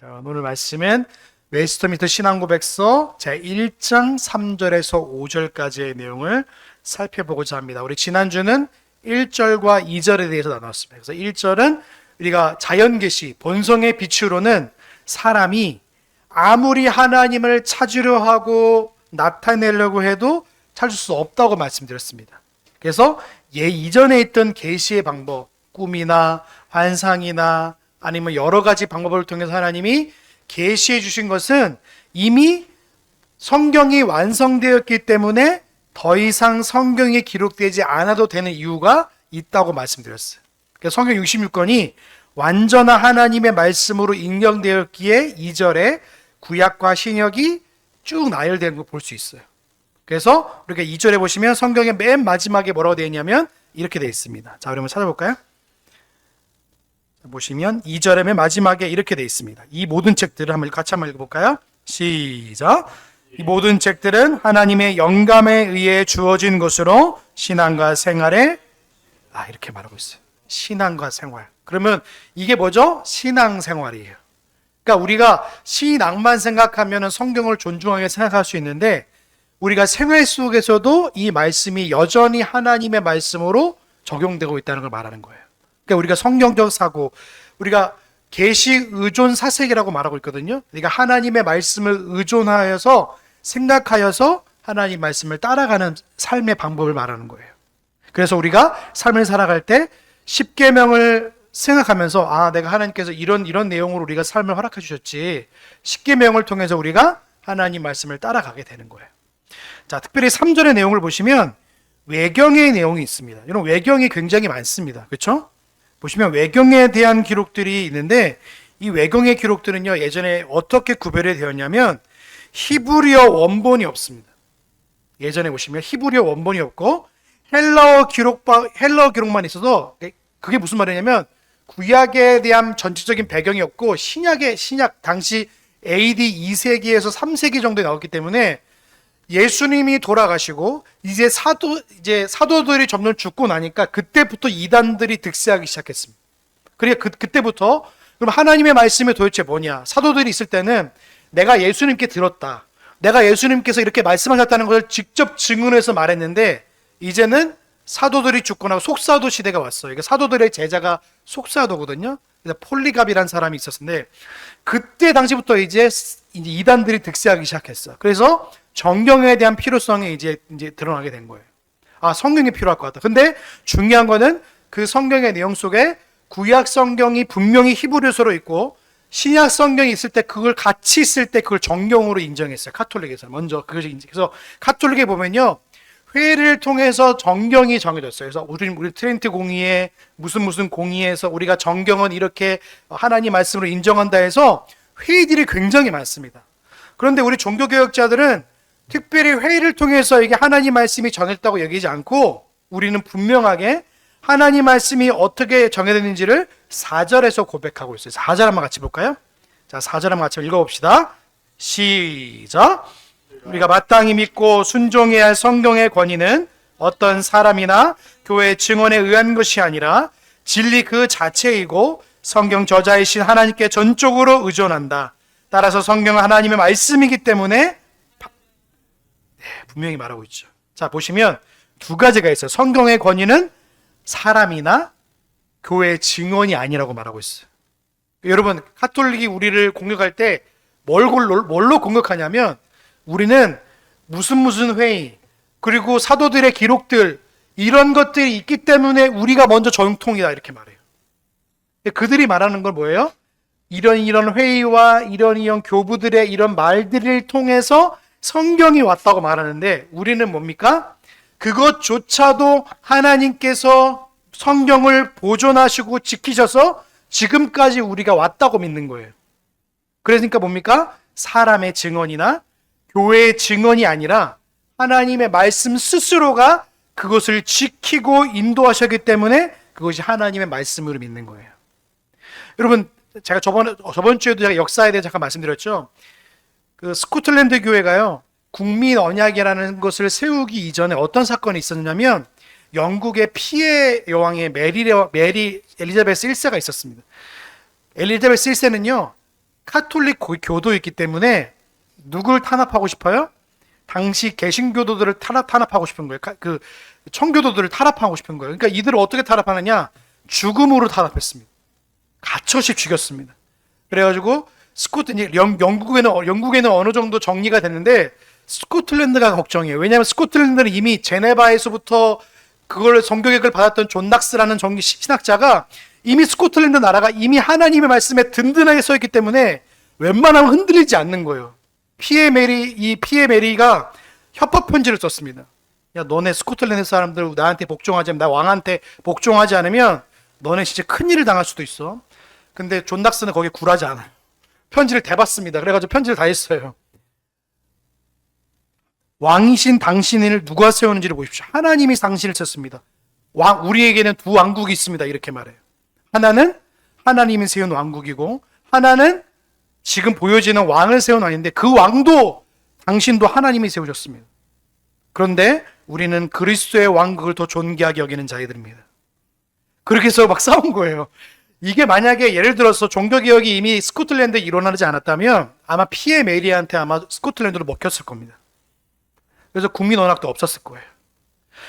자, 오늘 말씀은 웨스트민스터 신앙고백서 제1장 3절에서 5절까지의 내용을 살펴보고자 합니다. 우리 지난주는 1절과 2절에 대해서 나눴습니다. 그래서 1절은 우리가 자연계시, 본성의 빛으로는 사람이 아무리 하나님을 찾으려 하고 나타내려고 해도 찾을 수 없다고 말씀드렸습니다. 그래서 이전에 있던 계시의 방법, 꿈이나 환상이나 아니면 여러 가지 방법을 통해서 하나님이 계시해 주신 것은 이미 성경이 완성되었기 때문에 더 이상 성경에 기록되지 않아도 되는 이유가 있다고 말씀드렸어요. 그래서 성경 66권이 완전한 하나님의 말씀으로 인정되었기에 2절에 구약과 신약이 쭉 나열되는 걸 볼 수 있어요. 그래서 이렇게 2절에 보시면 성경의 맨 마지막에 뭐라고 되어 있냐면 이렇게 되어 있습니다. 자, 그러면 찾아볼까요? 보시면 2절의 맨 마지막에 이렇게 되어 있습니다. 이 모든 책들을 같이 한번 읽어볼까요? 시작! 이 모든 책들은 하나님의 영감에 의해 주어진 것으로 신앙과 생활에 이렇게 말하고 있어요. 신앙과 생활. 그러면 이게 뭐죠? 신앙생활이에요. 그러니까 우리가 신앙만 생각하면 성경을 존중하게 생각할 수 있는데 우리가 생활 속에서도 이 말씀이 여전히 하나님의 말씀으로 적용되고 있다는 걸 말하는 거예요. 그러니까 우리가 성경적 사고, 우리가 계시 의존 사색이라고 말하고 있거든요. 그러니까 하나님의 말씀을 의존하여서 생각하여서 하나님 말씀을 따라가는 삶의 방법을 말하는 거예요. 그래서 우리가 삶을 살아갈 때 십계명을 생각하면서 내가 하나님께서 이런 내용으로 우리가 삶을 허락해 주셨지, 십계명을 통해서 우리가 하나님 말씀을 따라가게 되는 거예요. 자, 특별히 3절의 내용을 보시면 외경의 내용이 있습니다. 이런 외경이 굉장히 많습니다. 그렇죠? 보시면 외경에 대한 기록들이 있는데 이 외경의 기록들은요, 예전에 어떻게 구별이 되었냐면 히브리어 원본이 없습니다. 예전에 보시면 히브리어 원본이 없고 헬라어 기록만 있어도, 그게 무슨 말이냐면 구약에 대한 전체적인 배경이 없고 신약 당시 AD 2세기에서 3세기 정도에 나왔기 때문에 예수님이 돌아가시고 이제 사도들이 점점 죽고 나니까 그때부터 이단들이 득세하기 시작했습니다. 그러니까 그때부터 그럼 하나님의 말씀이 도대체 뭐냐? 사도들이 있을 때는 내가 예수님께 들었다, 내가 예수님께서 이렇게 말씀하셨다는 것을 직접 증언해서 말했는데 이제는 사도들이 죽고 나고 속사도 시대가 왔어요. 그러니까 사도들의 제자가 속사도거든요. 그래서 폴리갑이라는 사람이 있었는데 그때 당시부터 이제 이단들이 득세하기 시작했어요. 그래서 정경에 대한 필요성이 이제 드러나게 된 거예요. 성경이 필요할 것 같다. 근데 중요한 거는 그 성경의 내용 속에 구약 성경이 분명히 히브리서로 있고 신약 성경이 있을 때 그걸 같이 있을 때 그걸 정경으로 인정했어요. 카톨릭에서 먼저 그래서 카톨릭에 보면요, 회의를 통해서 정경이 정해졌어요. 그래서 우리 트렌트 공의회 무슨 공의회에서 우리가 정경은 이렇게 하나님 말씀으로 인정한다 해서 회의들이 굉장히 많습니다. 그런데 우리 종교개혁자들은 특별히 회의를 통해서 이게 하나님 말씀이 정했다고 여기지 않고 우리는 분명하게 하나님 말씀이 어떻게 정해졌는지를 4절에서 고백하고 있어요. 4절 한번 같이 볼까요? 자, 4절 한번 같이 읽어봅시다. 시작! 우리가 마땅히 믿고 순종해야 할 성경의 권위는 어떤 사람이나 교회의 증언에 의한 것이 아니라 진리 그 자체이고 성경 저자이신 하나님께 전적으로 의존한다. 따라서 성경은 하나님의 말씀이기 때문에 분명히 말하고 있죠. 자, 보시면 두 가지가 있어요. 성경의 권위는 사람이나 교회의 증언이 아니라고 말하고 있어요. 여러분, 카톨릭이 우리를 공격할 때 뭘로 공격하냐면 우리는 무슨 회의, 그리고 사도들의 기록들, 이런 것들이 있기 때문에 우리가 먼저 정통이다 이렇게 말해요. 그들이 말하는 건 뭐예요? 이런 회의와 이런 교부들의 이런 말들을 통해서 성경이 왔다고 말하는데 우리는 뭡니까? 그것조차도 하나님께서 성경을 보존하시고 지키셔서 지금까지 우리가 왔다고 믿는 거예요. 그러니까 뭡니까? 사람의 증언이나 교회의 증언이 아니라 하나님의 말씀 스스로가 그것을 지키고 인도하셨기 때문에 그것이 하나님의 말씀으로 믿는 거예요. 여러분, 제가 저번 주에도 제가 역사에 대해 잠깐 말씀드렸죠. 그 스코틀랜드 교회가요, 국민 언약이라는 것을 세우기 이전에 어떤 사건이 있었냐면 영국의 피해 여왕의 메리 엘리자베스 1세가 있었습니다. 엘리자베스 1세는요 카톨릭 교도였기 때문에 누굴 탄압하고 싶어요? 당시 개신교도들을 탄압하고 싶은 거예요. 그 청교도들을 탄압하고 싶은 거예요. 그러니까 이들을 어떻게 탄압하느냐? 죽음으로 탄압했습니다. 가처시 죽였습니다. 그래가지고 영국에는 어느 정도 정리가 됐는데 스코틀랜드가 걱정이에요. 왜냐하면 스코틀랜드는 이미 제네바에서부터 그걸 성교육을 받았던 존 낙스라는 신학자가 이미 스코틀랜드 나라가 이미 하나님의 말씀에 든든하게 서 있기 때문에 웬만하면 흔들리지 않는 거예요. 피에 메리가 협박 편지를 썼습니다. 야, 너네 스코틀랜드 사람들 나한테 복종하지 않으면, 나 왕한테 복종하지 않으면 너네 진짜 큰일을 당할 수도 있어. 근데 존 낙스는 거기에 굴하지 않아요. 편지를 대봤습니다. 그래가지고 편지를 다 했어요. 왕이신 당신을 누가 세우는지를 보십시오. 하나님이 당신을 쳤습니다. 우리에게는 두 왕국이 있습니다. 이렇게 말해요. 하나는 하나님이 세운 왕국이고, 하나는 지금 보여지는 왕을 세운 왕인데, 그 왕도 당신도 하나님이 세우셨습니다. 그런데 우리는 그리스도의 왕국을 더 존귀하게 여기는 자들입니다. 그렇게 해서 막 싸운 거예요. 이게 만약에 예를 들어서 종교개혁이 이미 스코틀랜드에 일어나지 않았다면 아마 피에 메리한테 아마 스코틀랜드로 먹혔을 겁니다. 그래서 국민언학도 없었을 거예요.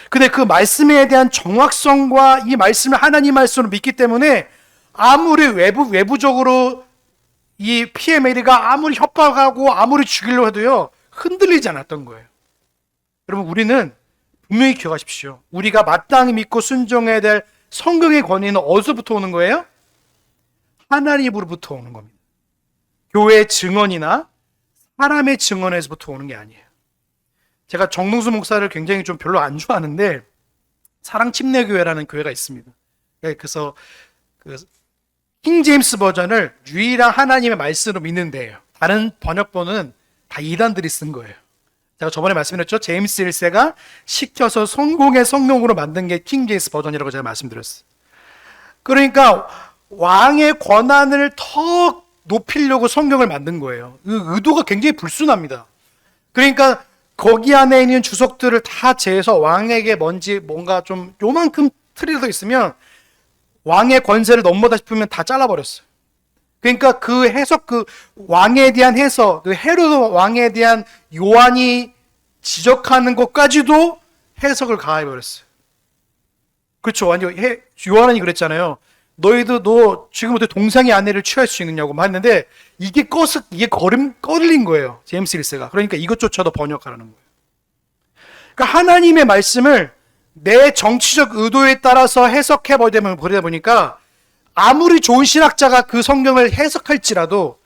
근데 그 말씀에 대한 정확성과 이 말씀을 하나님 말씀으로 믿기 때문에 아무리 외부적으로 이 피에 메리가 아무리 협박하고 아무리 죽이려고 해도요, 흔들리지 않았던 거예요. 여러분, 우리는 분명히 기억하십시오. 우리가 마땅히 믿고 순종해야 될 성경의 권위는 어디서부터 오는 거예요? 하나님으로부터 오는 겁니다. 교회의 증언이나 사람의 증언에서부터 오는 게 아니에요. 제가 정동수 목사를 굉장히 좀 별로 안 좋아하는데 사랑침례교회라는 교회가 있습니다. 그래서 킹 제임스 버전을 유일한 하나님의 말씀으로 믿는 데예요. 다른 번역본은 다 이단들이 쓴 거예요. 제가 저번에 말씀드렸죠. 제임스 1세가 시켜서 성공의 성령으로 만든 게 킹 제임스 버전이라고 제가 말씀드렸어요. 그러니까 왕의 권한을 더 높이려고 성경을 만든 거예요. 그 의도가 굉장히 불순합니다. 그러니까 거기 안에 있는 주석들을 다 재서 왕에게 뭔가 좀 요만큼 틀이라도 있으면 왕의 권세를 넘보다 싶으면 다 잘라버렸어요. 그러니까 그 해석, 그 왕에 대한 해석, 그 헤로드 왕에 대한 요한이 지적하는 것까지도 해석을 가해버렸어요. 그렇죠. 완전 요한이 그랬잖아요. 너 지금부터 동상의 아내를 취할 수 있느냐고 했는데 이게 꺼들린 거예요. 제임스 1세가. 그러니까 이것조차도 번역하라는 거예요. 그러니까 하나님의 말씀을 내 정치적 의도에 따라서 해석해 버리다 보니까 아무리 좋은 신학자가 그 성경을 해석할지라도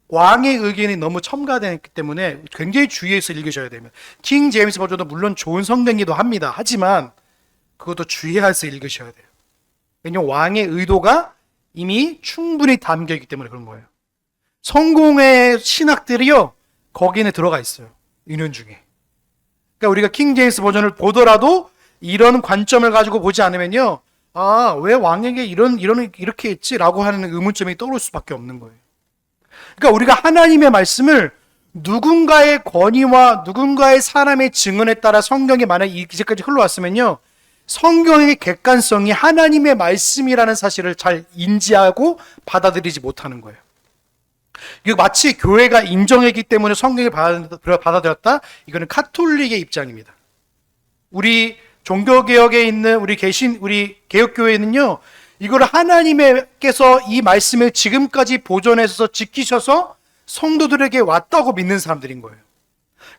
왕의 의견이 너무 첨가되기 때문에 굉장히 주의해서 읽으셔야 됩니다. 킹 제임스 버전도 물론 좋은 성경이기도 합니다. 하지만 그것도 주의해서 읽으셔야 돼요. 왜냐하면 왕의 의도가 이미 충분히 담겨있기 때문에 그런 거예요. 성공의 신학들이요, 거기에 들어가 있어요. 인연 중에. 그러니까 우리가 킹 제임스 버전을 보더라도 이런 관점을 가지고 보지 않으면요, 왜 왕에게 이렇게 했지라고 하는 의문점이 떠오를 수밖에 없는 거예요. 그러니까 우리가 하나님의 말씀을 누군가의 권위와 누군가의 사람의 증언에 따라 성경이 만약 이제까지 흘러왔으면요, 성경의 객관성이 하나님의 말씀이라는 사실을 잘 인지하고 받아들이지 못하는 거예요. 이거 마치 교회가 인정했기 때문에 성경을 받아들였다? 이거는 카톨릭의 입장입니다. 우리 종교개혁에 있는 우리 개혁교회는요, 이걸 하나님께서 이 말씀을 지금까지 보존해서 지키셔서 성도들에게 왔다고 믿는 사람들인 거예요.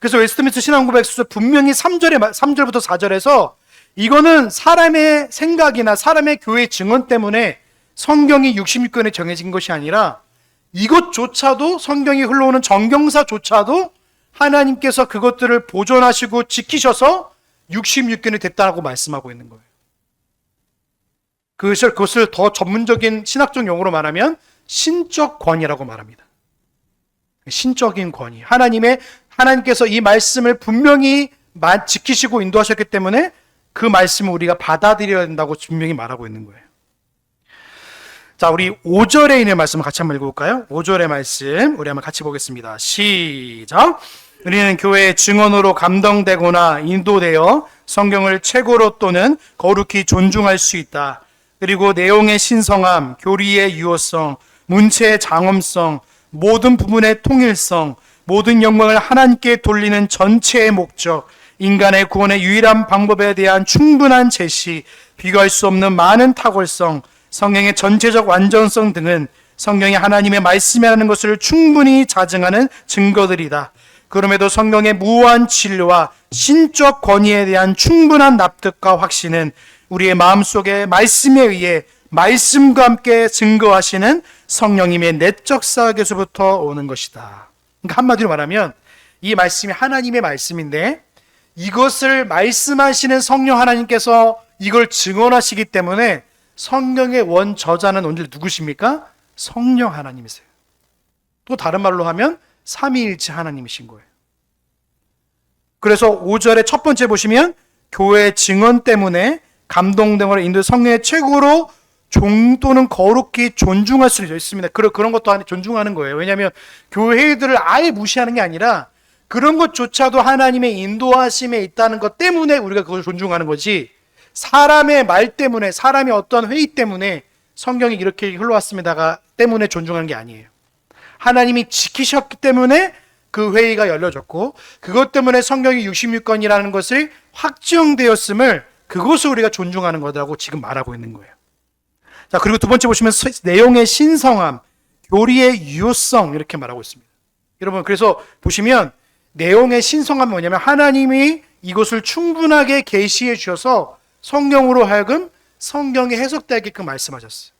그래서 웨스트민스터 신앙고백서 분명히 3절부터 4절에서 이거는 사람의 생각이나 사람의 교회 증언 때문에 성경이 66권에 정해진 것이 아니라 이것조차도 성경이 흘러오는 정경사조차도 하나님께서 그것들을 보존하시고 지키셔서 66권이 됐다고 말씀하고 있는 거예요. 그것을 더 전문적인 신학적 용어로 말하면 신적 권위라고 말합니다. 신적인 권위. 하나님께서 이 말씀을 분명히 지키시고 인도하셨기 때문에 그 말씀을 우리가 받아들여야 된다고 분명히 말하고 있는 거예요. 자, 우리 5절에 있는 말씀을 같이 한번 읽어볼까요? 5절의 말씀 우리 한번 같이 보겠습니다. 시작. 우리는 교회의 증언으로 감동되거나 인도되어 성경을 최고로 또는 거룩히 존중할 수 있다. 그리고 내용의 신성함, 교리의 유효성, 문체의 장엄성, 모든 부분의 통일성, 모든 영광을 하나님께 돌리는 전체의 목적, 인간의 구원의 유일한 방법에 대한 충분한 제시, 비교할 수 없는 많은 탁월성, 성경의 전체적 완전성 등은 성경이 하나님의 말씀이라는 것을 충분히 자증하는 증거들이다. 그럼에도 성경의 무한 진리와 신적 권위에 대한 충분한 납득과 확신은 우리의 마음속에 말씀에 의해 말씀과 함께 증거하시는 성령님의 내적 사역에서부터 오는 것이다. 그러니까 한마디로 말하면 이 말씀이 하나님의 말씀인데 이것을 말씀하시는 성령 하나님께서 이걸 증언하시기 때문에 성경의 원 저자는 오늘 누구십니까? 성령 하나님이세요. 또 다른 말로 하면 삼위일체 하나님이신 거예요. 그래서 5절의 첫 번째 보시면 교회의 증언 때문에 감동됨으로 인도 성령의 최고로 종도는 거룩히 존중할 수 있습니다. 그런 것도 존중하는 거예요. 왜냐하면 교회 회의들을 아예 무시하는 게 아니라 그런 것조차도 하나님의 인도하심에 있다는 것 때문에 우리가 그걸 존중하는 거지, 사람의 말 때문에, 사람이 어떤 회의 때문에 성경이 이렇게 흘러왔습니다가 때문에 존중하는 게 아니에요. 하나님이 지키셨기 때문에 그 회의가 열려졌고 그것 때문에 성경이 66권이라는 것을 확정되었음을, 그것을 우리가 존중하는 거라고 지금 말하고 있는 거예요. 자, 그리고 두 번째 보시면 내용의 신성함, 교리의 유효성 이렇게 말하고 있습니다. 여러분, 그래서 보시면 내용의 신성함이 뭐냐면 하나님이 이것을 충분하게 계시해 주셔서 성경으로 하여금 성경이 해석되게끔 말씀하셨어요.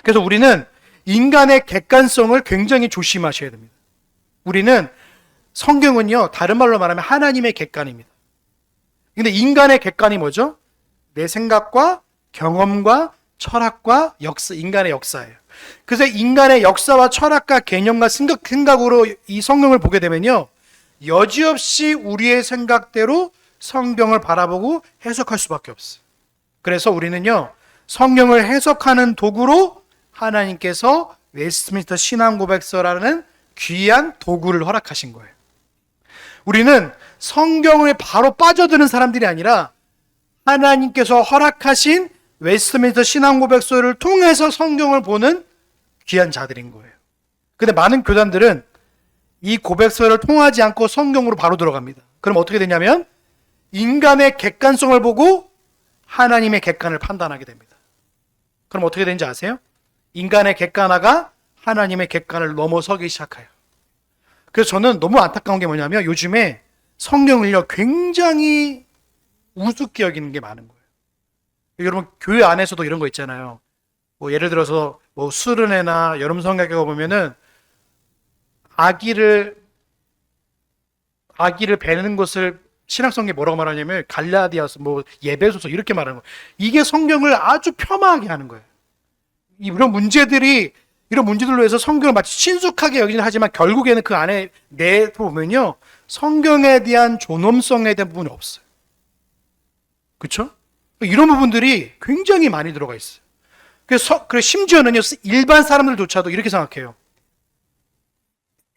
그래서 우리는 인간의 객관성을 굉장히 조심하셔야 됩니다. 우리는 성경은요, 다른 말로 말하면 하나님의 객관입니다. 근데 인간의 객관이 뭐죠? 내 생각과 경험과 철학과 역사, 인간의 역사예요. 그래서 인간의 역사와 철학과 개념과 생각으로 이 성경을 보게 되면요, 여지없이 우리의 생각대로 성경을 바라보고 해석할 수밖에 없어요. 그래서 우리는요, 성경을 해석하는 도구로 하나님께서 웨스트민스터 신앙고백서라는 귀한 도구를 허락하신 거예요. 우리는 성경을 바로 빠져드는 사람들이 아니라 하나님께서 허락하신 웨스트민스터 신앙고백서를 통해서 성경을 보는 귀한 자들인 거예요. 근데 많은 교단들은 이 고백서를 통하지 않고 성경으로 바로 들어갑니다. 그럼 어떻게 되냐면 인간의 객관성을 보고 하나님의 객관을 판단하게 됩니다. 그럼 어떻게 되는지 아세요? 인간의 객관화가 하나님의 객관을 넘어서기 시작해요. 그래서 저는 너무 안타까운 게 뭐냐면 요즘에 성경을요, 굉장히 우습게 여기는 게 많은 거예요. 여러분, 교회 안에서도 이런 거 있잖아요. 뭐 예를 들어서 뭐 수련회나 여름 성경에 보면은 아기를 베는 것을 신학성경에 뭐라고 말하냐면 갈라디아서 뭐 예배소서 이렇게 말하는 거예요. 이게 성경을 아주 폄하하게 하는 거예요. 이런 문제들로 해서 성경을 마치 친숙하게 여기긴 하지만 결국에는 그 안에 보면요, 성경에 대한 존엄성에 대한 부분이 없어요. 그렇죠? 이런 부분들이 굉장히 많이 들어가 있어요. 그래서 심지어는요, 일반 사람들조차도 이렇게 생각해요.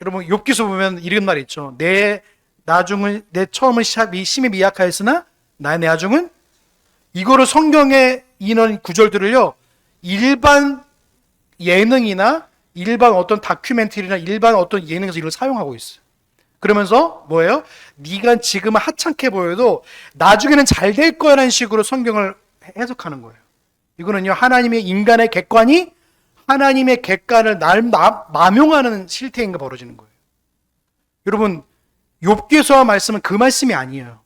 여러분, 욥기서 보면 이런 말이 있죠. 내 처음은 심히 미약하였으나 나의 나중은, 이거를 성경의 이런 구절들을요, 일반 예능이나 일반 어떤 다큐멘터리나 일반 어떤 예능에서 이걸 사용하고 있어요. 그러면서 뭐예요? 네가 지금은 하찮게 보여도 나중에는 잘 될 거라는 식으로 성경을 해석하는 거예요. 이거는요, 하나님의 인간의 객관이 하나님의 객관을 남용하는 실태인가 벌어지는 거예요. 여러분, 욥기서 말씀은 그 말씀이 아니에요.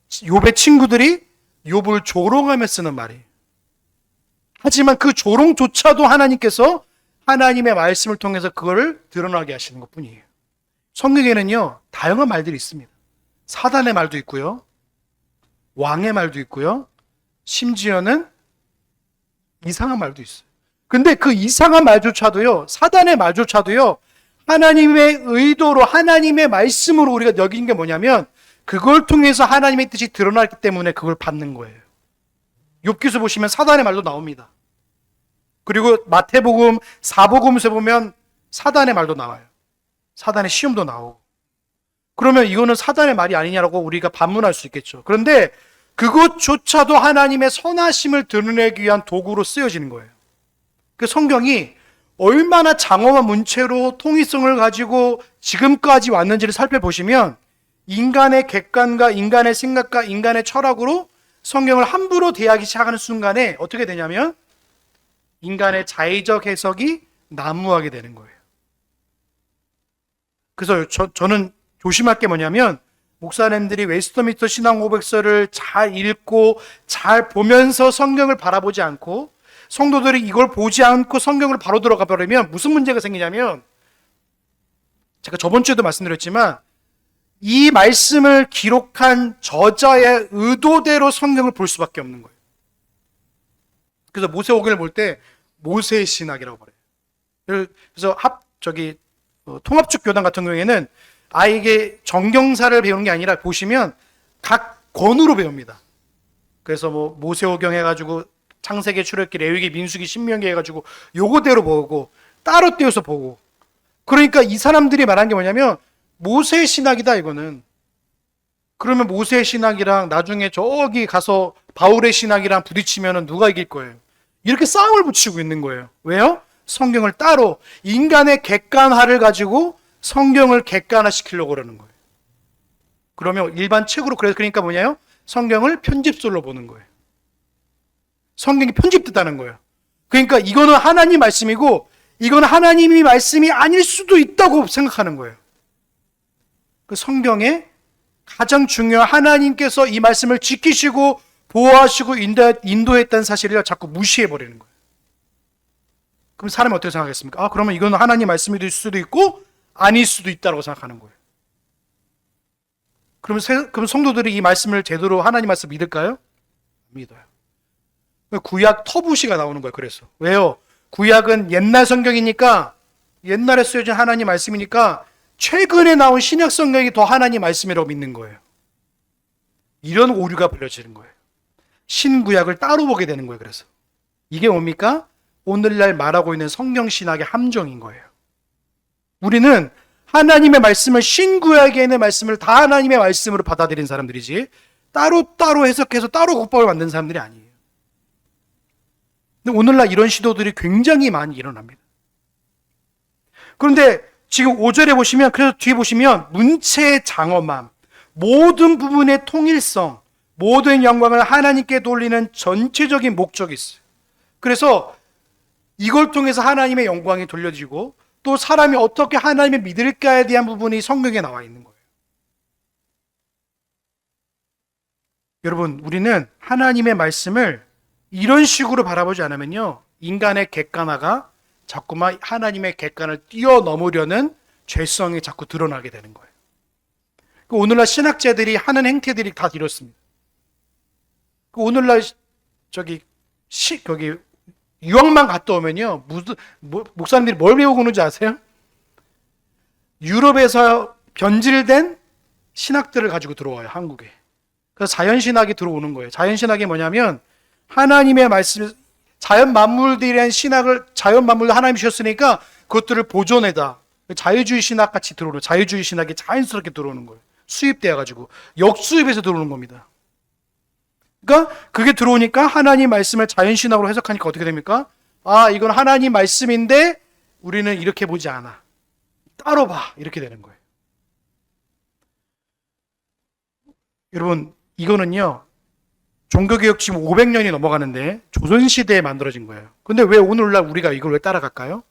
욥의 친구들이 욥을 조롱하며 쓰는 말이에요. 하지만 그 조롱조차도 하나님께서 하나님의 말씀을 통해서 그거를 드러나게 하시는 것뿐이에요. 성경에는요, 다양한 말들이 있습니다. 사단의 말도 있고요, 왕의 말도 있고요, 심지어는 이상한 말도 있어요. 근데 그 이상한 말조차도요, 사단의 말조차도요, 하나님의 의도로, 하나님의 말씀으로 우리가 여긴 게 뭐냐면 그걸 통해서 하나님의 뜻이 드러났기 때문에 그걸 받는 거예요. 욥기서 보시면 사단의 말도 나옵니다. 그리고 마태복음, 사복음에서 보면 사단의 말도 나와요. 사단의 시험도 나오고. 그러면 이거는 사단의 말이 아니냐라고 우리가 반문할 수 있겠죠. 그런데 그것조차도 하나님의 선하심을 드러내기 위한 도구로 쓰여지는 거예요. 그 성경이 얼마나 장엄한 문체로 통일성을 가지고 지금까지 왔는지를 살펴보시면 인간의 객관과 인간의 생각과 인간의 철학으로 성경을 함부로 대하기 시작하는 순간에 어떻게 되냐면 인간의 자의적 해석이 난무하게 되는 거예요. 그래서 저는 조심할 게 뭐냐면 목사님들이 웨스트민스터 신앙 고백서를 잘 읽고 잘 보면서 성경을 바라보지 않고 성도들이 이걸 보지 않고 성경을 바로 들어가 버리면 무슨 문제가 생기냐면 제가 저번 주에도 말씀드렸지만 이 말씀을 기록한 저자의 의도대로 성경을 볼 수밖에 없는 거예요. 그래서 모세오경을 볼 때 모세의 신학이라고 그래요. 그래서 통합적 교단 같은 경우에는 이게 정경사를 배우는 게 아니라 보시면 각 권으로 배웁니다. 그래서 뭐 모세오경 해가지고 창세기, 출애굽기, 레위기, 민수기, 신명기 해가지고 요거대로 보고 따로 떼어서 보고. 그러니까 이 사람들이 말한 게 뭐냐면 모세의 신학이다 이거는. 그러면 모세의 신학이랑 나중에 저기 가서 바울의 신학이랑 부딪히면 누가 이길 거예요? 이렇게 싸움을 붙이고 있는 거예요. 왜요? 성경을 따로 인간의 객관화를 가지고 성경을 객관화시키려고 그러는 거예요. 그러면 일반 책으로 그러니까 뭐냐요? 성경을 편집술로 보는 거예요. 성경이 편집됐다는 거예요. 그러니까 이거는 하나님 말씀이고 이건 하나님이 말씀이 아닐 수도 있다고 생각하는 거예요. 그 성경에 가장 중요한 하나님께서 이 말씀을 지키시고 보호하시고 인도했다는 사실을 자꾸 무시해버리는 거예요. 그럼 사람이 어떻게 생각하겠습니까? 그러면 이건 하나님 말씀일 수도 있고 아닐 수도 있다고 생각하는 거예요. 그럼 성도들이 이 말씀을 제대로 하나님 말씀 믿을까요? 믿어요. 구약 터부시가 나오는 거예요. 그래서 왜요? 구약은 옛날 성경이니까 옛날에 쓰여진 하나님 말씀이니까 최근에 나온 신약 성경이 더 하나님 말씀이라고 믿는 거예요. 이런 오류가 벌어지는 거예요. 신구약을 따로 보게 되는 거예요. 그래서 이게 뭡니까? 오늘날 말하고 있는 성경 신학의 함정인 거예요. 우리는 하나님의 말씀을 신구약에 있는 말씀을 다 하나님의 말씀으로 받아들인 사람들이지 따로 해석해서 따로 국밥을 만든 사람들이 아니에요. 근데 오늘날 이런 시도들이 굉장히 많이 일어납니다. 그런데 지금 5절에 보시면, 그래서 뒤에 보시면 문체의 장엄함, 모든 부분의 통일성, 모든 영광을 하나님께 돌리는 전체적인 목적이 있어요. 그래서 이걸 통해서 하나님의 영광이 돌려지고 또 사람이 어떻게 하나님을 믿을까에 대한 부분이 성경에 나와 있는 거예요. 여러분, 우리는 하나님의 말씀을 이런 식으로 바라보지 않으면요, 인간의 객관화가 자꾸만 하나님의 객관을 뛰어넘으려는 죄성이 자꾸 드러나게 되는 거예요. 오늘날 신학자들이 하는 행태들이 다 이렇습니다. 오늘날 거기 유학만 갔다 오면요, 목사님들이 뭘 배우고 오는지 아세요? 유럽에서 변질된 신학들을 가지고 들어와요, 한국에. 그래서 자연신학이 들어오는 거예요. 자연신학이 뭐냐면 하나님의 말씀, 자연 만물들이란 신학을, 자연 만물을 하나님이 주셨으니까 그것들을 보존해다. 자유주의 신학 같이 들어오는, 자유주의 신학이 자연스럽게 들어오는 거예요. 수입되어가지고 역수입에서 들어오는 겁니다. 그러니까 그게 들어오니까 하나님 말씀을 자연신학으로 해석하니까 어떻게 됩니까? 이건 하나님 말씀인데 우리는 이렇게 보지 않아. 따로 봐. 이렇게 되는 거예요. 여러분, 이거는요, 종교개혁 지금 500년이 넘어가는데 조선시대에 만들어진 거예요. 근데 왜 오늘날 우리가 이걸 왜 따라갈까요?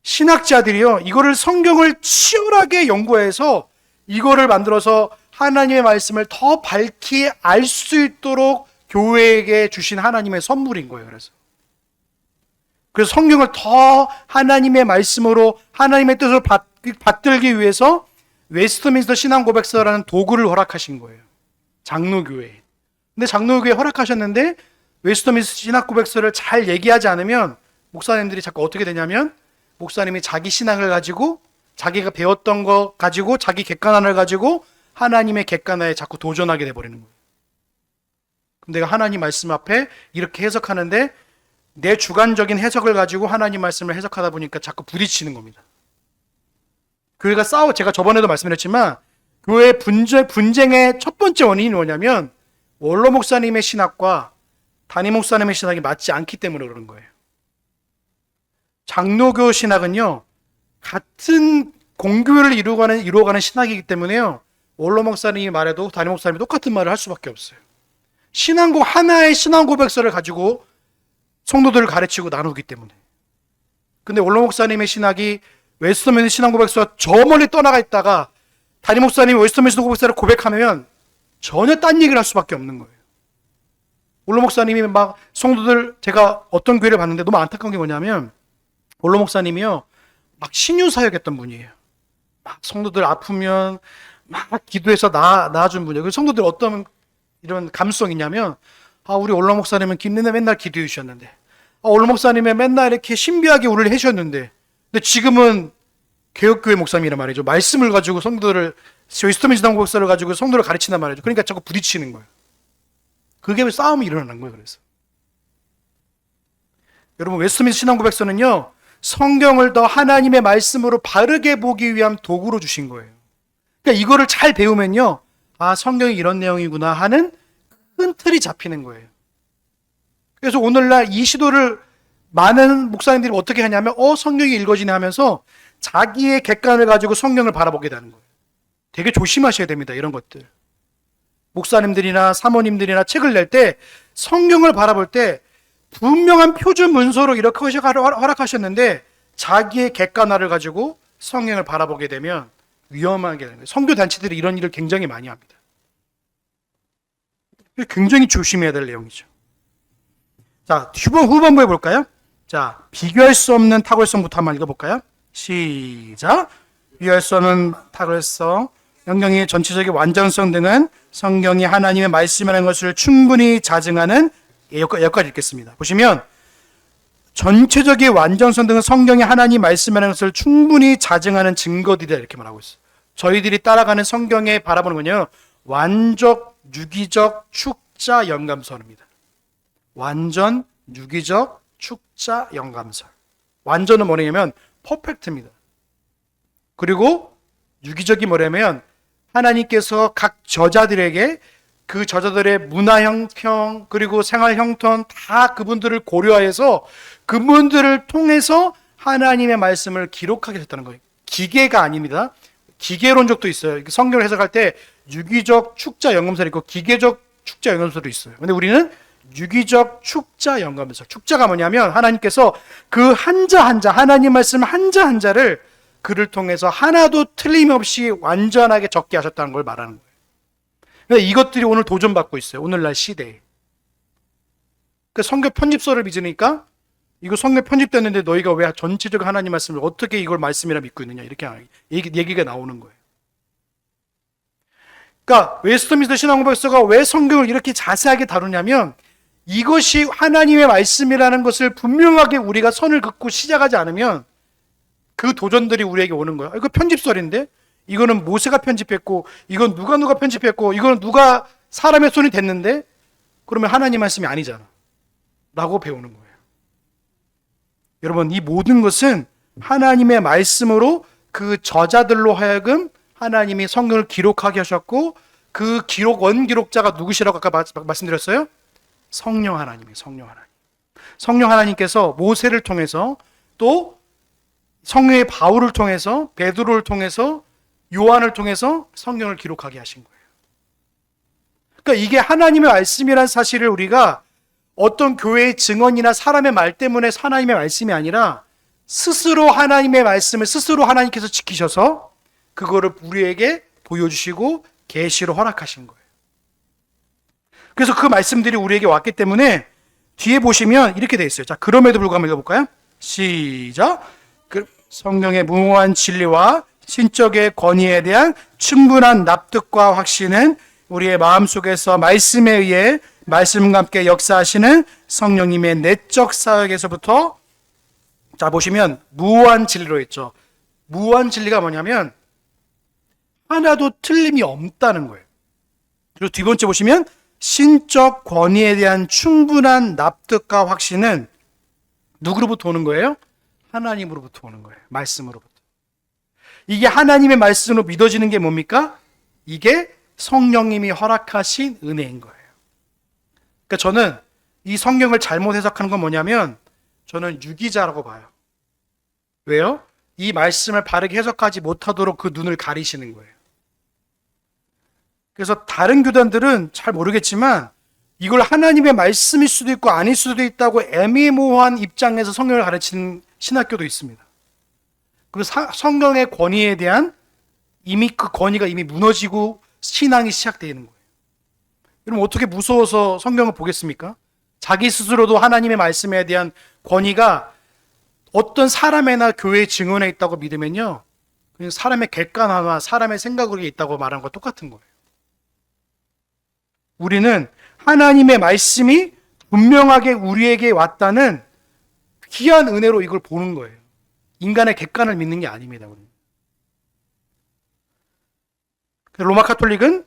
신학자들이요, 이거를 성경을 치열하게 연구해서 이거를 만들어서 하나님의 말씀을 더 밝히 알 수 있도록 교회에게 주신 하나님의 선물인 거예요. 그래서 성경을 더 하나님의 말씀으로 하나님의 뜻을 받들기 위해서 웨스트민스터 신앙 고백서라는 도구를 허락하신 거예요. 장로교회. 근데 장로교회 허락하셨는데 웨스트민스터 신학 고백서를 잘 얘기하지 않으면 목사님들이 자꾸 어떻게 되냐면 목사님이 자기 신앙을 가지고 자기가 배웠던 거 가지고 자기 객관화를 가지고 하나님의 객관화에 자꾸 도전하게 돼버리는 거예요. 그럼 내가 하나님 말씀 앞에 이렇게 해석하는데 내 주관적인 해석을 가지고 하나님 말씀을 해석하다 보니까 자꾸 부딪히는 겁니다. 교회가 제가 저번에도 말씀드렸지만 교회 분쟁의 첫 번째 원인이 뭐냐면 원로 목사님의 신학과 담임 목사님의 신학이 맞지 않기 때문에 그러는 거예요. 장로교 신학은요, 같은 공교를 이루어가는 신학이기 때문에요, 원로 목사님이 말해도 담임 목사님이 똑같은 말을 할 수밖에 없어요. 하나의 신앙 고백서를 가지고 성도들을 가르치고 나누기 때문에. 근데 원로 목사님의 신학이 웨스터민스터 신앙 고백서와 저 멀리 떠나가 있다가 담임 목사님이 웨스터민스터 고백서를 고백하면 전혀 딴 얘기를 할 수밖에 없는 거예요. 원로 목사님이 막 성도들, 제가 어떤 교회를 봤는데 너무 안타까운 게 뭐냐면, 원로 목사님이요, 막 신유사역했던 분이에요. 막 성도들 아프면 막 기도해서 나아준 분이에요. 그래서 성도들 어떤 이런 감수성이 있냐면, 우리 원로 목사님은 맨날 기도해 주셨는데, 원로 목사님은 맨날 이렇게 신비하게 우리를 해주셨는데, 근데 지금은 개혁교회 목사님이란 말이죠. 말씀을 가지고 성도들을, 웨스터민스터 신앙 고백서를 가지고 성도를 가르친단 말이죠. 그러니까 자꾸 부딪히는 거예요. 그게 싸움이 일어나는 거예요. 그래서 여러분, 웨스터민스터 신앙 고백서는요, 성경을 더 하나님의 말씀으로 바르게 보기 위한 도구로 주신 거예요. 그러니까 이거를 잘 배우면요, 성경이 이런 내용이구나 하는 큰 틀이 잡히는 거예요. 그래서 오늘날 이 시도를 많은 목사님들이 어떻게 하냐면, 성경이 읽어지네 하면서 자기의 객관을 가지고 성경을 바라보게 되는 거예요. 되게 조심하셔야 됩니다. 이런 것들. 목사님들이나 사모님들이나 책을 낼 때 성경을 바라볼 때 분명한 표준 문서로 이렇게 허락하셨는데 자기의 객관화를 가지고 성경을 바라보게 되면 위험하게 되는 거예요. 선교 단체들이 이런 일을 굉장히 많이 합니다. 굉장히 조심해야 될 내용이죠. 자, 후반부에 볼까요? 자, 비교할 수 없는 탁월성부터 한번 읽어볼까요? 시작. 비교할 수 없는 탁월성, 성경의 전체적인 완전성 등은 성경이 하나님의 말씀이라는 것을 충분히 자증하는, 여기까지 읽겠습니다. 보시면 전체적인 완전성 등은 성경이 하나님 말씀이라는 것을 충분히 자증하는 증거들이다, 이렇게 말하고 있어요. 저희들이 따라가는 성경에 바라보는 건요, 완적, 유기적, 축자, 영감설입니다. 완전, 유기적, 축자, 영감설. 완전은 뭐냐면 퍼펙트입니다. 그리고 유기적이 뭐냐면 하나님께서 각 저자들에게 그 저자들의 문화 형평 그리고 생활 형편 다 그분들을 고려해서 그분들을 통해서 하나님의 말씀을 기록하게 됐다는 거예요. 기계가 아닙니다. 기계론적도 있어요. 성경을 해석할 때 유기적 축자 영감설이 있고 기계적 축자 영감설도 있어요. 근데 우리는 유기적 축자 영감설. 축자가 뭐냐면 하나님께서 그 한자 한자, 하나님 말씀 한자 한자를 그를 통해서 하나도 틀림없이 완전하게 적게 하셨다는 걸 말하는 거예요. 그러니까 이것들이 오늘 도전받고 있어요. 오늘날 시대에. 그 성경 편집서를 믿으니까 이거 성경 편집됐는데 너희가 왜 전체적 하나님 말씀을 어떻게 이걸 말씀이라 믿고 있느냐, 이렇게 얘기가 나오는 거예요. 그러니까 웨스터민스터 신앙고백서가 왜 성경을 이렇게 자세하게 다루냐면 이것이 하나님의 말씀이라는 것을 분명하게 우리가 선을 긋고 시작하지 않으면 그 도전들이 우리에게 오는 거야. 이거 편집설인데, 이거는 모세가 편집했고, 이건 누가 편집했고, 이거는 누가 사람의 손이 됐는데, 그러면 하나님 말씀이 아니잖아 라고 배우는 거예요. 여러분, 이 모든 것은 하나님의 말씀으로 그 저자들로 하여금 하나님이 성경을 기록하게 하셨고, 그 원기록자가 누구시라고 아까 말씀드렸어요? 성령 하나님이에요. 성령 하나님. 성령 하나님께서 모세를 통해서, 또 성령의 바울을 통해서, 베드로를 통해서, 요한을 통해서 성경을 기록하게 하신 거예요. 그러니까 이게 하나님의 말씀이라는 사실을 우리가 어떤 교회의 증언이나 사람의 말 때문에 하나님의 말씀이 아니라 스스로 하나님의 말씀을 스스로 하나님께서 지키셔서 그거를 우리에게 보여주시고 계시로 허락하신 거예요. 그래서 그 말씀들이 우리에게 왔기 때문에 뒤에 보시면 이렇게 되어 있어요. 자, 그럼에도 불구하고 읽어볼까요? 시작. 성령의 무모한 진리와 신적의 권위에 대한 충분한 납득과 확신은 우리의 마음속에서 말씀에 의해 말씀과 함께 역사하시는 성령님의 내적 사역에서부터, 자 보시면 무한 진리로 했죠. 무한 진리가 뭐냐면 하나도 틀림이 없다는 거예요. 그리고 두 번째 보시면 신적 권위에 대한 충분한 납득과 확신은 누구로부터 오는 거예요? 하나님으로부터 오는 거예요. 말씀으로부터. 이게 하나님의 말씀으로 믿어지는 게 뭡니까? 이게 성령님이 허락하신 은혜인 거예요. 그러니까 저는 이 성경을 잘못 해석하는 건 뭐냐면 저는 유기자라고 봐요. 왜요? 이 말씀을 바르게 해석하지 못하도록 그 눈을 가리시는 거예요. 그래서 다른 교단들은 잘 모르겠지만 이걸 하나님의 말씀일 수도 있고 아닐 수도 있다고 애매모호한 입장에서 성경을 가르치는 신학교도 있습니다. 그리고 성경의 권위에 대한 이미 그 권위가 이미 무너지고 신앙이 시작되는 거예요. 여러분 어떻게 무서워서 성경을 보겠습니까? 자기 스스로도 하나님의 말씀에 대한 권위가 어떤 사람이나 교회의 증언에 있다고 믿으면요, 그냥 사람의 객관화나 사람의 생각으로 있다고 말하는 거 똑같은 거예요. 우리는 하나님의 말씀이 분명하게 우리에게 왔다는 귀한 은혜로 이걸 보는 거예요. 인간의 객관을 믿는 게 아닙니다. 우리는. 로마 카톨릭은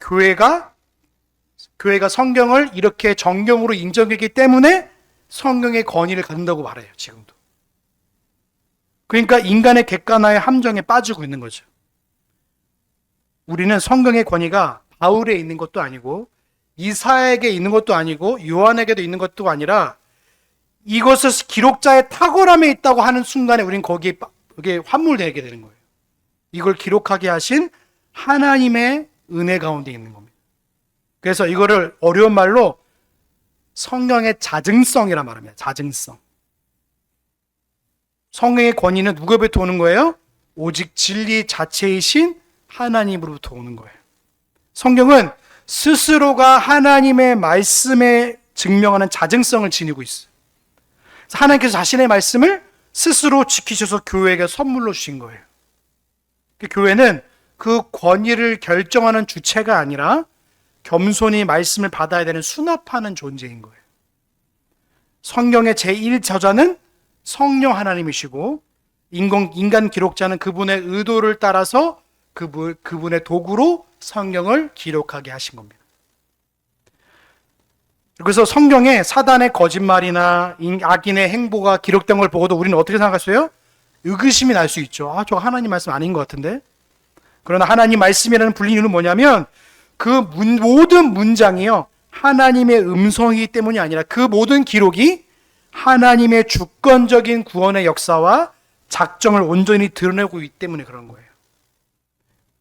교회가 성경을 이렇게 정경으로 인정했기 때문에 성경의 권위를 갖는다고 말해요. 지금도. 그러니까 인간의 객관화의 함정에 빠지고 있는 거죠. 우리는 성경의 권위가 바울에 있는 것도 아니고 이사야에게 있는 것도 아니고 요한에게도 있는 것도 아니라 이것을 기록자의 탁월함에 있다고 하는 순간에 우리는 거기에 환물되게 되는 거예요. 이걸 기록하게 하신 하나님의 은혜 가운데 있는 겁니다. 그래서 이거를 어려운 말로 성경의 자증성이라 말합니다. 자증성. 성경의 권위는 누구로부터 오는 거예요? 오직 진리 자체이신 하나님으로부터 오는 거예요. 성경은 스스로가 하나님의 말씀에 증명하는 자증성을 지니고 있어요. 하나님께서 자신의 말씀을 스스로 지키셔서 교회에게 선물로 주신 거예요. 교회는 그 권위를 결정하는 주체가 아니라 겸손히 말씀을 받아야 되는 수납하는 존재인 거예요. 성경의 제1저자는 성령 하나님이시고 인간 기록자는 그분의 의도를 따라서 그분의 도구로 성경을 기록하게 하신 겁니다. 그래서 성경에 사단의 거짓말이나 악인의 행보가 기록된 걸 보고도 우리는 어떻게 생각했어요? 의구심이 날 수 있죠. 저거 하나님 말씀 아닌 것 같은데. 그러나 하나님 말씀이라는 불리는 뭐냐면 그 모든 문장이요, 하나님의 음성이기 때문이 아니라 그 모든 기록이 하나님의 주권적인 구원의 역사와 작정을 온전히 드러내고 있기 때문에 그런 거예요.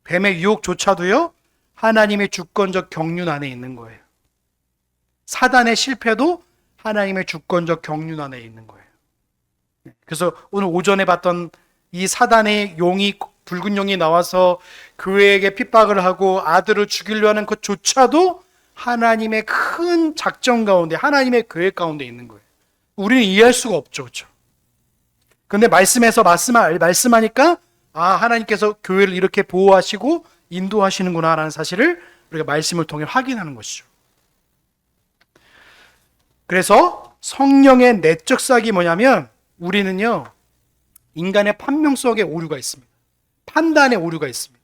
뱀의 유혹조차도요, 하나님의 주권적 경륜 안에 있는 거예요. 사단의 실패도 하나님의 주권적 경륜 안에 있는 거예요. 그래서 오늘 오전에 봤던 이 사단의 용이, 붉은 용이 나와서 교회에게 핍박을 하고 아들을 죽이려 하는 것조차도 하나님의 큰 작정 가운데, 하나님의 계획 가운데 있는 거예요. 우리는 이해할 수가 없죠. 그렇죠? 그런데 말씀에서 말씀하니까 하나님께서 교회를 이렇게 보호하시고 인도하시는구나 라는 사실을 우리가 말씀을 통해 확인하는 것이죠. 그래서 성령의 내적 사역이 뭐냐면 우리는요, 인간의 판명 속에 오류가 있습니다. 판단에 오류가 있습니다.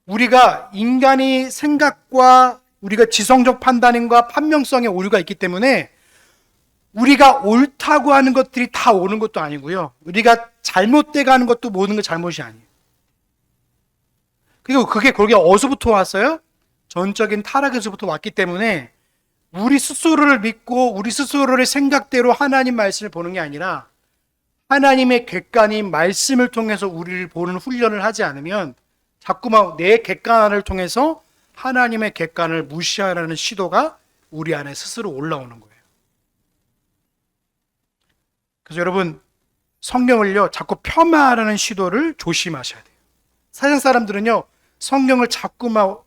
우리가 인간이 생각과 우리가 지성적 판단과 판명성에 오류가 있기 때문에 우리가 옳다고 하는 것들이 다 옳은 것도 아니고요, 우리가 잘못돼 가는 것도 모든 게 잘못이 아니에요. 그리고 그게 어디서부터 왔어요? 전적인 타락에서부터 왔기 때문에 우리 스스로를 믿고 우리 스스로의 생각대로 하나님 말씀을 보는 게 아니라 하나님의 객관인 말씀을 통해서 우리를 보는 훈련을 하지 않으면 자꾸만 내 객관을 통해서 하나님의 객관을 무시하려는 시도가 우리 안에 스스로 올라오는 거예요. 그래서 여러분, 성경을요, 자꾸 폄하하려는 시도를 조심하셔야 돼요. 세상 사람들은요, 성경을 자꾸만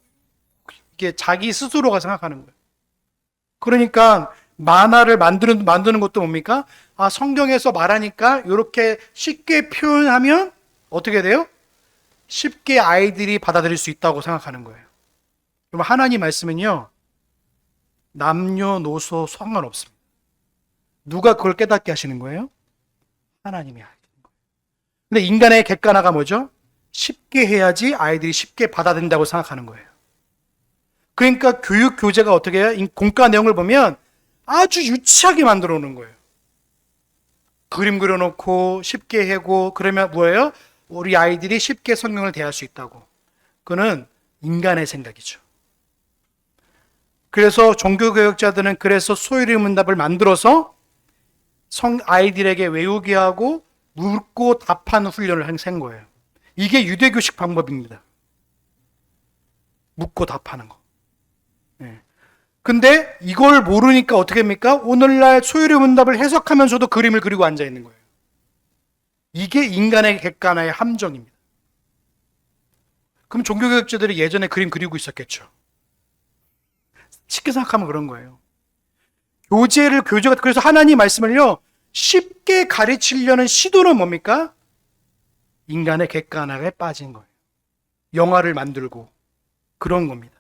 이게 자기 스스로가 생각하는 거예요. 그러니까 만화를 만드는 것도 뭡니까? 성경에서 말하니까 이렇게 쉽게 표현하면 어떻게 돼요? 쉽게 아이들이 받아들일 수 있다고 생각하는 거예요. 그럼 하나님 말씀은요, 남녀노소 상관없습니다. 누가 그걸 깨닫게 하시는 거예요? 하나님이 하시는 거예요. 근데 인간의 객관화가 뭐죠? 쉽게 해야지 아이들이 쉽게 받아들인다고 생각하는 거예요. 그러니까 교육 교재가 어떻게 해요? 공과 내용을 보면 아주 유치하게 만들어 놓는 거예요. 그림 그려놓고 쉽게 하고, 그러면 뭐예요? 우리 아이들이 쉽게 성경을 대할 수 있다고. 그거는 인간의 생각이죠. 그래서 종교개혁자들은 그래서 소요리 문답을 만들어서 아이들에게 외우게 하고 묻고 답하는 훈련을 한 거예요. 이게 유대교식 방법입니다. 묻고 답하는 거. 네. 근데 이걸 모르니까 어떻게 합니까? 오늘날 소요리 문답을 해석하면서도 그림을 그리고 앉아 있는 거예요. 이게 인간의 객관화의 함정입니다. 그럼 종교교육자들이 예전에 그림 그리고 있었겠죠. 쉽게 생각하면 그런 거예요. 교재가 그래서 하나님 말씀을요 쉽게 가르치려는 시도는 뭡니까? 인간의 객관화에 빠진 거예요. 영화를 만들고 그런 겁니다.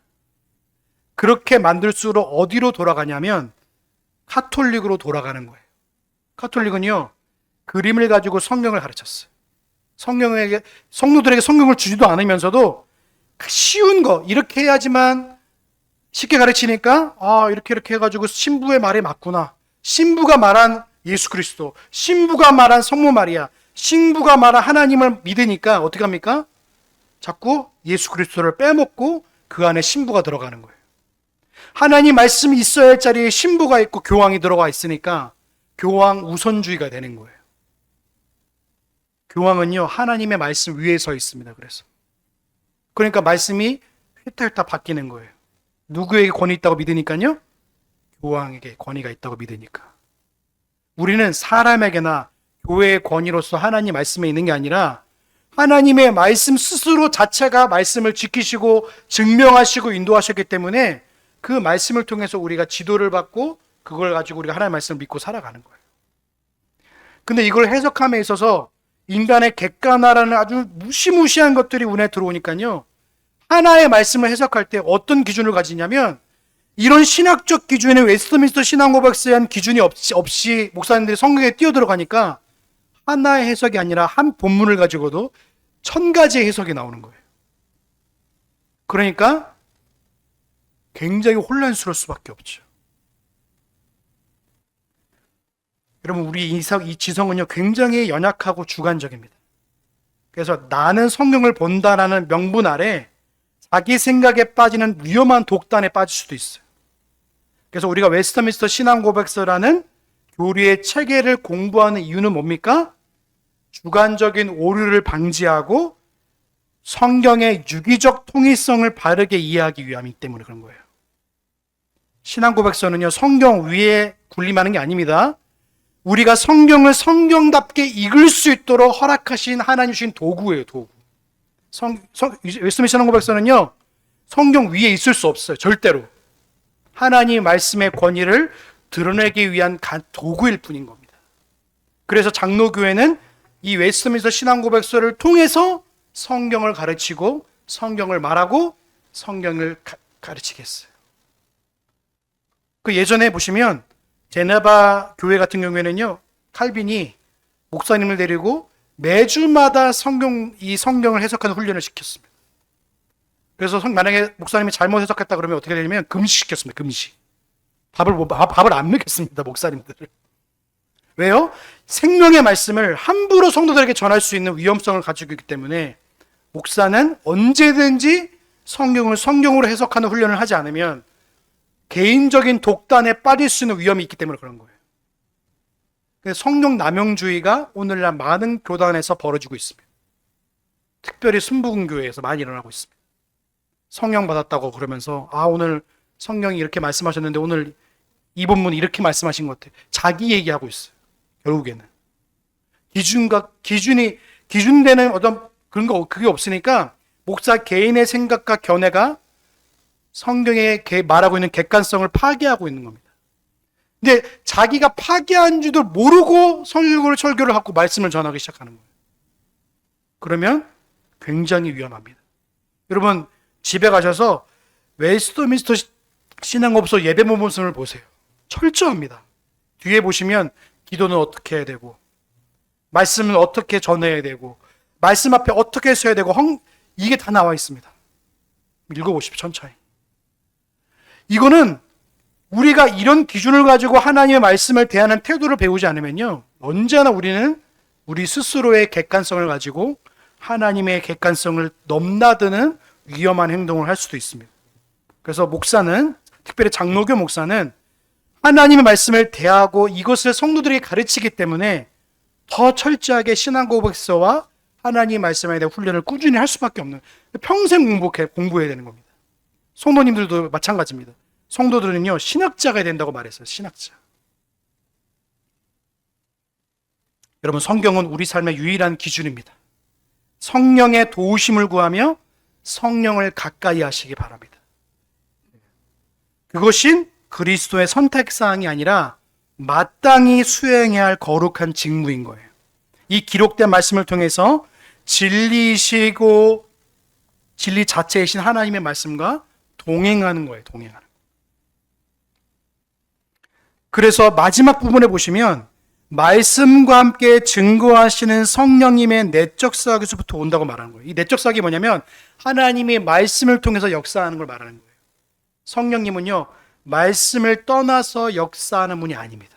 그렇게 만들수록 어디로 돌아가냐면 카톨릭으로 돌아가는 거예요. 카톨릭은요 그림을 가지고 성경을 가르쳤어요. 성도들에게 성경을 주지도 않으면서도 쉬운 거 이렇게 해야지만 쉽게 가르치니까 이렇게 해가지고 신부의 말이 맞구나. 신부가 말한 예수 그리스도, 신부가 말한 성모 마리아, 신부가 말한 하나님을 믿으니까 어떻게 합니까? 자꾸 예수 그리스도를 빼먹고 그 안에 신부가 들어가는 거예요. 하나님 말씀이 있어야 할 자리에 신부가 있고 교황이 들어가 있으니까 교황 우선주의가 되는 거예요. 교황은요 하나님의 말씀 위에 서 있습니다. 그러니까 말씀이 휘탈휘탈 바뀌는 거예요. 누구에게 권위 있다고 믿으니까요? 교황에게 권위가 있다고 믿으니까. 우리는 사람에게나 교회의 권위로서 하나님 말씀에 있는 게 아니라 하나님의 말씀 스스로 자체가 말씀을 지키시고 증명하시고 인도하셨기 때문에 그 말씀을 통해서 우리가 지도를 받고 그걸 가지고 우리가 하나님의 말씀을 믿고 살아가는 거예요. 근데 이걸 해석함에 있어서 인간의 객관화라는 아주 무시무시한 것들이 눈에 들어오니까요. 하나의 말씀을 해석할 때 어떤 기준을 가지냐면 이런 신학적 기준에 웨스트민스터 신앙고백서에 한 기준이 없이 목사님들이 성경에 뛰어들어가니까 하나의 해석이 아니라 한 본문을 가지고도 1000가지의 해석이 나오는 거예요. 그러니까 굉장히 혼란스러울 수밖에 없죠. 여러분 우리 이 지성은요 굉장히 연약하고 주관적입니다. 그래서 나는 성경을 본다라는 명분 아래 자기 생각에 빠지는 위험한 독단에 빠질 수도 있어요. 그래서 우리가 웨스트민스터 신앙고백서라는 교리의 체계를 공부하는 이유는 뭡니까? 주관적인 오류를 방지하고 성경의 유기적 통일성을 바르게 이해하기 위함이기 때문에 그런 거예요. 신앙고백서는요 성경 위에 군림하는 게 아닙니다. 우리가 성경을 성경답게 읽을 수 있도록 허락하신 하나님 주신 도구예요. 도구. 웨스트민스터 신앙고백서는요 성경 위에 있을 수 없어요. 절대로. 하나님 말씀의 권위를 드러내기 위한 도구일 뿐인 겁니다. 그래서 장로교회는 이 웨스트민스터 신앙고백서를 통해서 성경을 가르치고 성경을 말하고 성경을 가르치겠어요. 그 예전에 보시면 제네바 교회 같은 경우에는요 칼빈이 목사님을 데리고 매주마다 성경을 해석하는 훈련을 시켰습니다. 그래서 만약에 목사님이 잘못 해석했다 그러면 어떻게 되냐면 금식시켰습니다. 금식. 밥을 안 먹였습니다. 목사님들을. 왜요? 생명의 말씀을 함부로 성도들에게 전할 수 있는 위험성을 가지고 있기 때문에 목사는 언제든지 성경을 성경으로 해석하는 훈련을 하지 않으면 개인적인 독단에 빠질 수 있는 위험이 있기 때문에 그런 거예요. 성경 남용주의가 오늘날 많은 교단에서 벌어지고 있습니다. 특별히 순복음교회에서 많이 일어나고 있습니다. 성령 받았다고 그러면서 오늘 성령이 이렇게 말씀하셨는데 오늘 이 본문 이렇게 말씀하신 것 같아요. 자기 얘기하고 있어요. 결국에는 기준되는 어떤 그런 거 그게 없으니까 목사 개인의 생각과 견해가 성경에 말하고 있는 객관성을 파괴하고 있는 겁니다. 근데 자기가 파괴한 줄도 모르고 설교를 하고 말씀을 전하기 시작하는 거예요. 그러면 굉장히 위험합니다. 여러분 집에 가셔서 웨스트민스터 신앙고백서 예배 모범을 보세요. 철저합니다. 뒤에 보시면 기도는 어떻게 해야 되고 말씀은 어떻게 전해야 되고 말씀 앞에 어떻게 서야 되고 이게 다 나와 있습니다. 읽어보십시오. 천천히. 이거는 우리가 이런 기준을 가지고 하나님의 말씀을 대하는 태도를 배우지 않으면요 언제나 우리는 우리 스스로의 객관성을 가지고 하나님의 객관성을 넘나드는 위험한 행동을 할 수도 있습니다. 그래서 목사는, 특별히 장로교 목사는 하나님의 말씀을 대하고 이것을 성도들에게 가르치기 때문에 더 철저하게 신앙 고백서와 하나님의 말씀에 대한 훈련을 꾸준히 할 수밖에 없는, 평생 공부해야 되는 겁니다. 성도님들도 마찬가지입니다. 성도들은요, 신학자가 된다고 말했어요. 신학자. 여러분, 성경은 우리 삶의 유일한 기준입니다. 성령의 도우심을 구하며 성령을 가까이 하시기 바랍니다. 그것이 그리스도의 선택사항이 아니라 마땅히 수행해야 할 거룩한 직무인 거예요. 이 기록된 말씀을 통해서 진리이시고 진리 자체이신 하나님의 말씀과 동행하는 거예요. 동행하는 거예요. 그래서 마지막 부분에 보시면 말씀과 함께 증거하시는 성령님의 내적 사역에서부터 온다고 말하는 거예요. 이 내적 사역이 뭐냐면 하나님의 말씀을 통해서 역사하는 걸 말하는 거예요. 성령님은요, 말씀을 떠나서 역사하는 분이 아닙니다.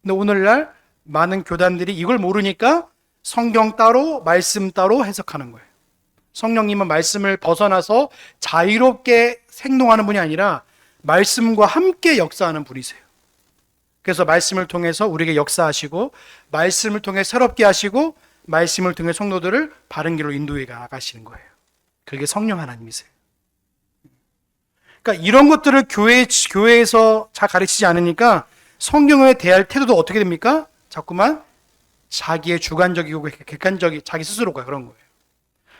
근데 오늘날 많은 교단들이 이걸 모르니까 성경 따로 말씀 따로 해석하는 거예요. 성령님은 말씀을 벗어나서 자유롭게 행동하는 분이 아니라 말씀과 함께 역사하는 분이세요. 그래서 말씀을 통해서 우리에게 역사하시고 말씀을 통해 새롭게 하시고 말씀을 통해 성도들을 바른 길로 인도해 나가시는 거예요. 그게 성령 하나님이세요. 그러니까 이런 것들을 교회에서 잘 가르치지 않으니까 성경에 대할 태도도 어떻게 됩니까? 자꾸만 자기의 주관적이고 객관적이 자기 스스로가 그런 거예요.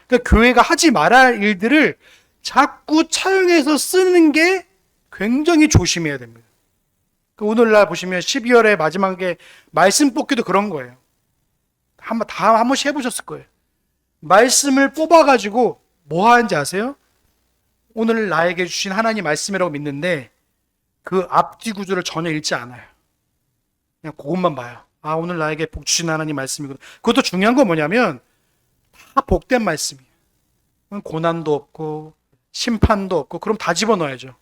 그러니까 교회가 하지 말아야 할 일들을 자꾸 차용해서 쓰는 게 굉장히 조심해야 됩니다. 오늘날 보시면 12월의 마지막에 말씀 뽑기도 그런 거예요. 한 번씩 해보셨을 거예요. 말씀을 뽑아가지고 뭐 하는지 아세요? 오늘 나에게 주신 하나님 말씀이라고 믿는데 그 앞뒤 구조를 전혀 읽지 않아요. 그냥 그것만 봐요. 아, 오늘 나에게 복 주신 하나님 말씀이거든. 그것도 중요한 건 뭐냐면 다 복된 말씀이에요. 고난도 없고 심판도 없고 그럼 다 집어넣어야죠.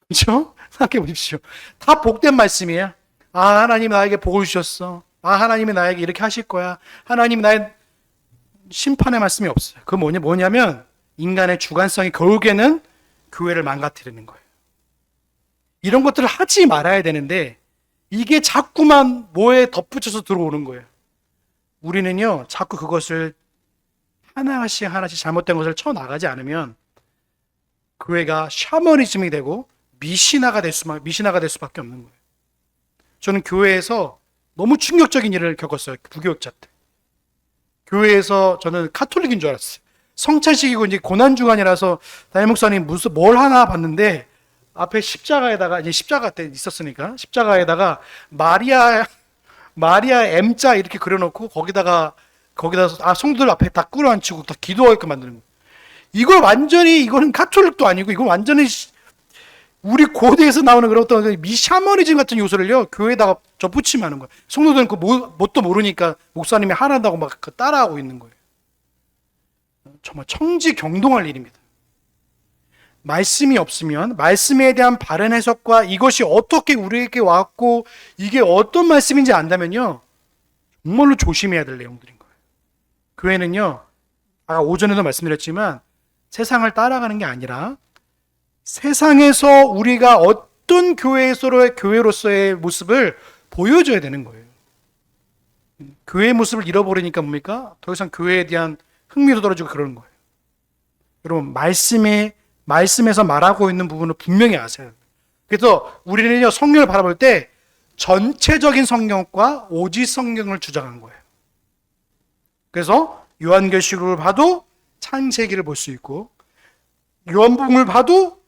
그렇죠? 생각해 보십시오. 다 복된 말씀이에요. 아, 하나님 나에게 복을 주셨어. 아, 하나님이 나에게 이렇게 하실 거야. 하나님이 나의 심판의 말씀이 없어요. 그건 뭐냐면 인간의 주관성이 결국에는 교회를 망가뜨리는 거예요. 이런 것들을 하지 말아야 되는데 이게 자꾸만 뭐에 덧붙여서 들어오는 거예요. 우리는요, 자꾸 그것을 하나씩 잘못된 것을 쳐나가지 않으면 교회가 샤머니즘이 되고 미신화가 될 수밖에 없는 거예요. 저는 교회에서 너무 충격적인 일을 겪었어요. 부교육자 때. 교회에서 저는 카톨릭인 줄 알았어요. 성찬식이고 이제 고난주간이라서 담임 목사님 뭘 하나 봤는데 앞에 십자가에다가 이제 십자가 때 있었으니까 십자가에다가 마리아 M자 이렇게 그려놓고 거기다가 성도들 앞에 다 끌어앉히고 다 기도하게끔 만드는 거예요. 이거는 카톨릭도 아니고 이건 완전히 우리 고대에서 나오는 그런 어떤 미샤머니즘 같은 요소를요 교회에다가 접붙이면 하는 거예요. 성도들은 그 뭣도 모르니까 목사님이 하란다고 막 따라하고 있는 거예요. 정말 청지경동할 일입니다. 말씀이 없으면 말씀에 대한 바른 해석과 이것이 어떻게 우리에게 왔고 이게 어떤 말씀인지 안다면요 정말로 조심해야 될 내용들인 거예요. 교회는요 아까 오전에도 말씀드렸지만 세상을 따라가는 게 아니라 세상에서 우리가 어떤 교회로서의 모습을 보여줘야 되는 거예요. 교회의 모습을 잃어버리니까 뭡니까? 더 이상 교회에 대한 흥미도 떨어지고 그러는 거예요. 여러분 말씀에서 말하고 있는 부분을 분명히 아세요. 그래서 우리는요 성경을 바라볼 때 전체적인 성경과 오직 성경을 주장한 거예요. 그래서 요한계시록을 봐도 창세기를 볼 수 있고 요한복음을 봐도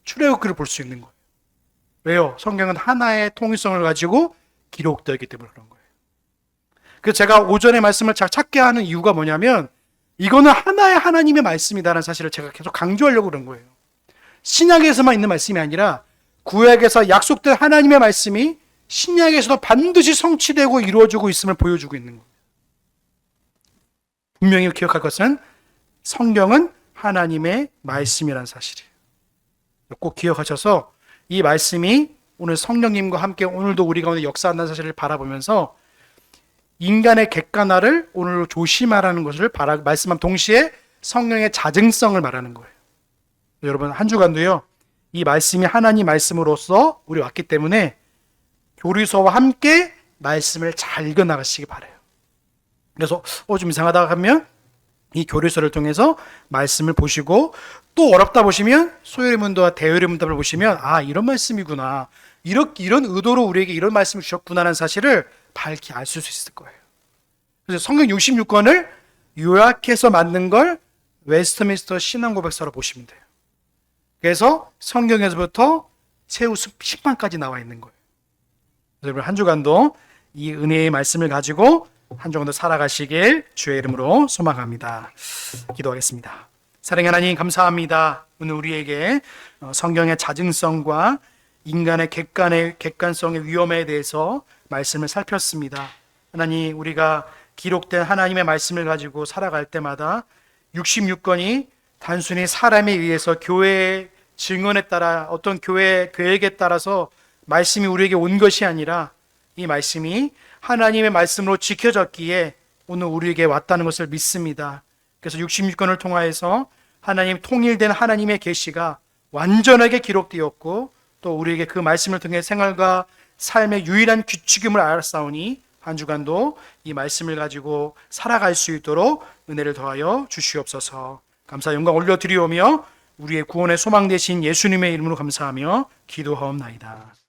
출애굽기를 볼 수 있는 거예요. 왜요? 성경은 하나의 통일성을 가지고 기록되어 있기 때문에 그런 거예요. 그래서 제가 오전에 말씀을 찾게 하는 이유가 뭐냐면 이거는 하나의 하나님의 말씀이다라는 사실을 제가 계속 강조하려고 그런 거예요. 신약에서만 있는 말씀이 아니라 구약에서 약속된 하나님의 말씀이 신약에서도 반드시 성취되고 이루어지고 있음을 보여주고 있는 거예요. 분명히 기억할 것은 성경은 하나님의 말씀이라는 사실이에요. 꼭 기억하셔서 이 말씀이 오늘 성령님과 함께 오늘도 우리 가운데 역사한다는 사실을 바라보면서 인간의 객관화를 오늘 조심하라는 것을 말씀함 동시에 성령의 자증성을 말하는 거예요. 여러분 한 주간도요 이 말씀이 하나님 말씀으로서 우리 왔기 때문에 교리서와 함께 말씀을 잘 읽어나가시기 바라요. 그래서 좀 이상하다 하면 이 교리서를 통해서 말씀을 보시고, 또 어렵다 보시면 소요리 문답과 대요리 문답을 보시면 이런 말씀이구나, 이런 의도로 우리에게 이런 말씀을 주셨구나라는 사실을 밝히 알 수 있을 거예요. 그래서 성경 66권을 요약해서 만든 걸 웨스트민스터 신앙고백서로 보시면 돼요. 그래서 성경에서부터 새우 식판까지 나와 있는 거예요. 여러분 한 주간도 이 은혜의 말씀을 가지고 한 주간도 살아가시길 주의 이름으로 소망합니다. 기도하겠습니다. 사랑의 하나님, 감사합니다. 오늘 우리에게 성경의 자증성과 인간의 객관성의 위험에 대해서 말씀을 살폈습니다. 하나님, 우리가 기록된 하나님의 말씀을 가지고 살아갈 때마다 66권이 단순히 사람에 의해서 교회의 증언에 따라, 어떤 교회의 계획에 따라서 말씀이 우리에게 온 것이 아니라 이 말씀이 하나님의 말씀으로 지켜졌기에 오늘 우리에게 왔다는 것을 믿습니다. 그래서 66권을 통하여서 하나님 통일된 하나님의 계시가 완전하게 기록되었고, 또 우리에게 그 말씀을 통해 생활과 삶의 유일한 규칙임을 알았사오니 한 주간도 이 말씀을 가지고 살아갈 수 있도록 은혜를 더하여 주시옵소서. 감사 영광 올려드리오며 우리의 구원의 소망 되신 예수님의 이름으로 감사하며 기도하옵나이다.